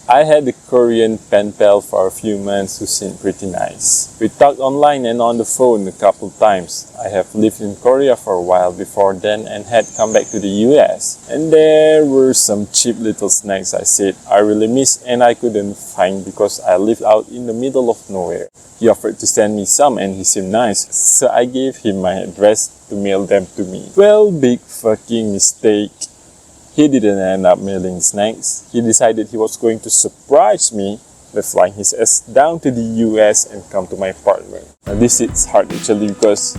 I had a Korean pen pal for a few months who seemed pretty nice. We talked online and on the phone a couple times. I have lived in Korea for a while before then and had come back to the US. And there were some cheap little snacks I said I really missed and I couldn't find because I lived out in the middle of nowhere. He offered to send me some and he seemed nice, so I gave him my address to mail them to me. Well, big fucking mistake. He didn't end up mailing snacks. He decided he was going to surprise me by flying his ass down to the US and come to my apartment. Now this hits hard actually because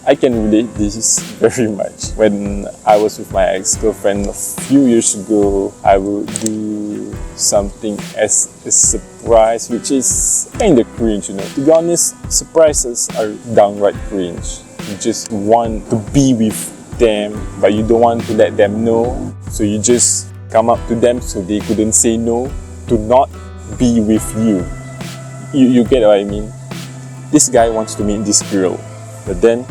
I can relate this very much. When I was with my ex-girlfriend a few years ago, I would do something as a surprise, which is kinda cringe, you know. To be honest, surprises are downright cringe. You just want to be with them, but you don't want to let them know, so you just come up to them so they couldn't say no to not be with you. You get what I mean? This guy wants to meet this girl, but then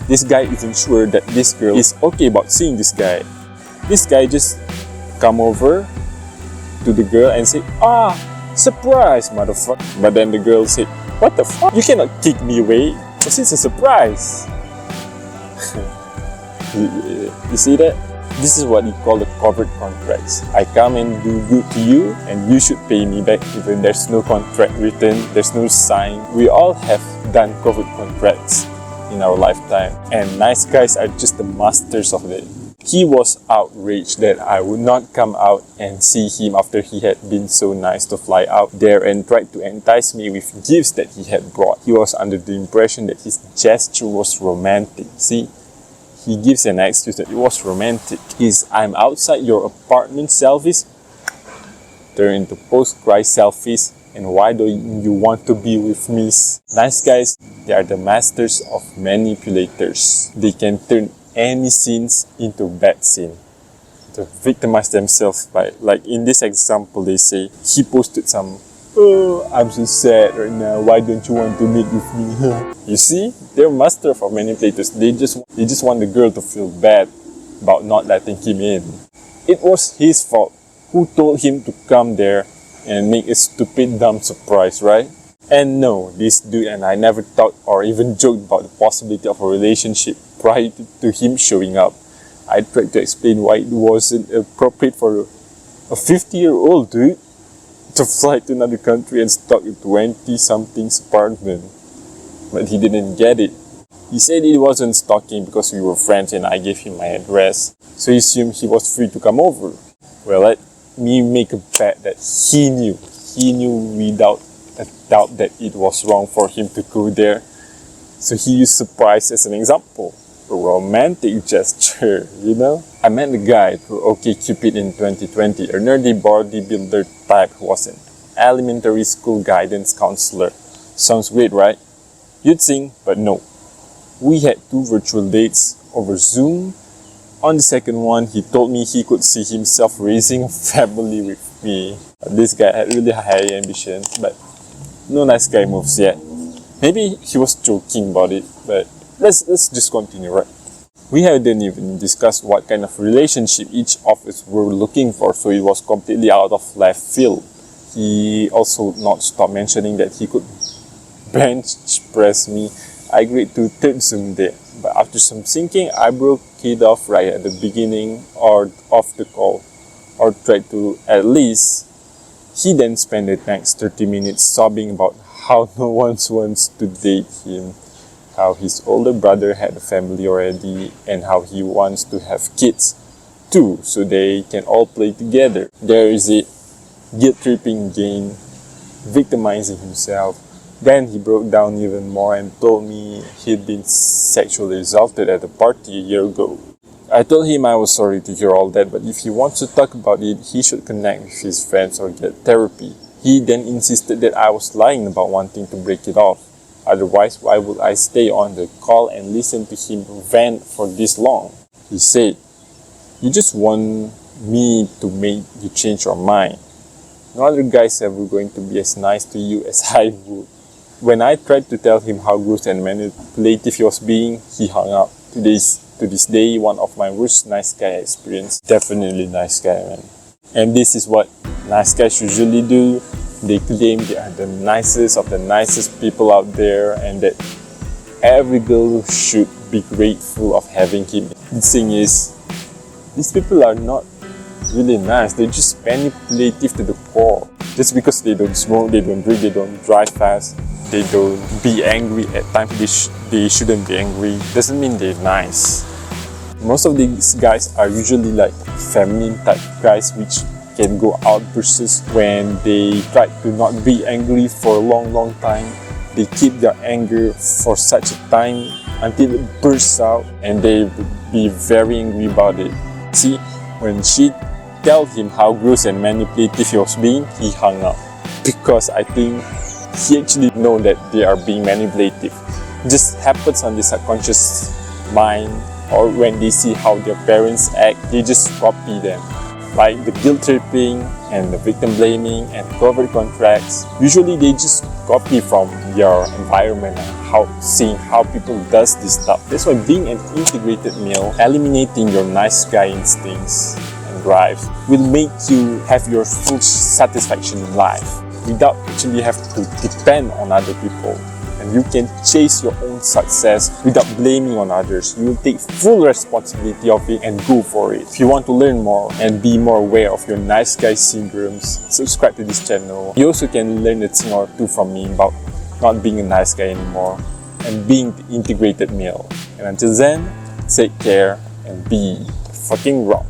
this guy isn't sure that this girl is okay about seeing this guy. This guy just come over to the girl and say, surprise, motherfucker. But then the girl said, what the fuck? You cannot kick me away because it's a surprise. You see that? This is what you call the covert contracts. I come and do good to you and you should pay me back even there's no contract written, there's no sign. We all have done covert contracts in our lifetime and nice guys are just the masters of it. He was outraged that I would not come out and see him after he had been so nice to fly out there and tried to entice me with gifts that he had brought. He was under the impression that his gesture was romantic. See? He gives an excuse that it was romantic. His I'm outside your apartment selfies turn into post-cry selfies, and why don't you want to be with me? Nice guys, they are the masters of manipulators. They can turn any scenes into bad scene to victimize themselves by, like in this example, they say he posted some, I'm so sad right now, why don't you want to meet with me? You see, they're master of manipulators. They just want the girl to feel bad about not letting him in. It was his fault. Who told him to come there and make a stupid dumb surprise, right? And no, this dude and I never thought or even joked about the possibility of a relationship prior to him showing up. I tried to explain why it wasn't appropriate for a 50-year-old dude to fly to another country and stalk a 20-something's apartment. But he didn't get it. He said it wasn't stalking because we were friends and I gave him my address, so he assumed he was free to come over. Well, let me make a bet that he knew without a doubt that it was wrong for him to go there. So he used surprise as an example. A romantic gesture, you know? I met a guy through OkCupid in 2020, a nerdy bodybuilder type who was an elementary school guidance counselor. Sounds great, right? You'd think, but no. We had 2 virtual dates over Zoom. On the second one, he told me he could see himself raising a family with me. This guy had really high ambitions, but no nice guy moves yet. Maybe he was joking about it, but let's just continue, right? We hadn't even discussed what kind of relationship each of us were looking for, so it was completely out of left field. He also not stopped mentioning that he could bench press me. I agreed to third Zoom date, but after some thinking, I broke it off right at the beginning or of the call, or tried to at least. He then spent the next 30 minutes sobbing about how no one wants to date him, how his older brother had a family already, and how he wants to have kids too, so they can all play together. There is it, guilt-tripping again, victimizing himself. Then he broke down even more and told me he'd been sexually assaulted at a party a year ago. I told him I was sorry to hear all that, but if he wants to talk about it, he should connect with his friends or get therapy. He then insisted that I was lying about wanting to break it off. Otherwise, why would I stay on the call and listen to him vent for this long? He said, you just want me to make you change your mind. No other guy's ever going to be as nice to you as I would. When I tried to tell him how gross and manipulative he was being, he hung up. To this day, one of my worst nice guy experience. Definitely nice guy, man. And this is what nice guys usually do. They claim they are the nicest of the nicest people out there, and that every girl should be grateful of having him. The thing is, these people are not really nice. They're just manipulative to the core. Just because they don't smoke, they don't drink, they don't drive fast, they don't be angry at times they shouldn't be angry, doesn't mean they're nice. Most of these guys are usually like feminine type guys, which can go out versus when they try to not be angry for a long time. They keep their anger for such a time until it bursts out, and they would be very angry about it. See, when she tell him how gross and manipulative he was being, he hung up. Because I think he actually know that they are being manipulative. It just happens on the subconscious mind, or when they see how their parents act, they just copy them. Like the guilt tripping and the victim blaming and covert contracts. Usually they just copy from your environment and seeing how people does this stuff. That's why being an integrated male, eliminating your nice guy instincts and drives, will make you have your full satisfaction in life without actually have to depend on other people. And you can chase your own success without blaming on others. You will take full responsibility of it and go for it. If you want to learn more and be more aware of your nice guy syndromes, subscribe to this channel. You also can learn a thing or two from me about not being a nice guy anymore and being the integrated male. And until then, take care and be fucking rock.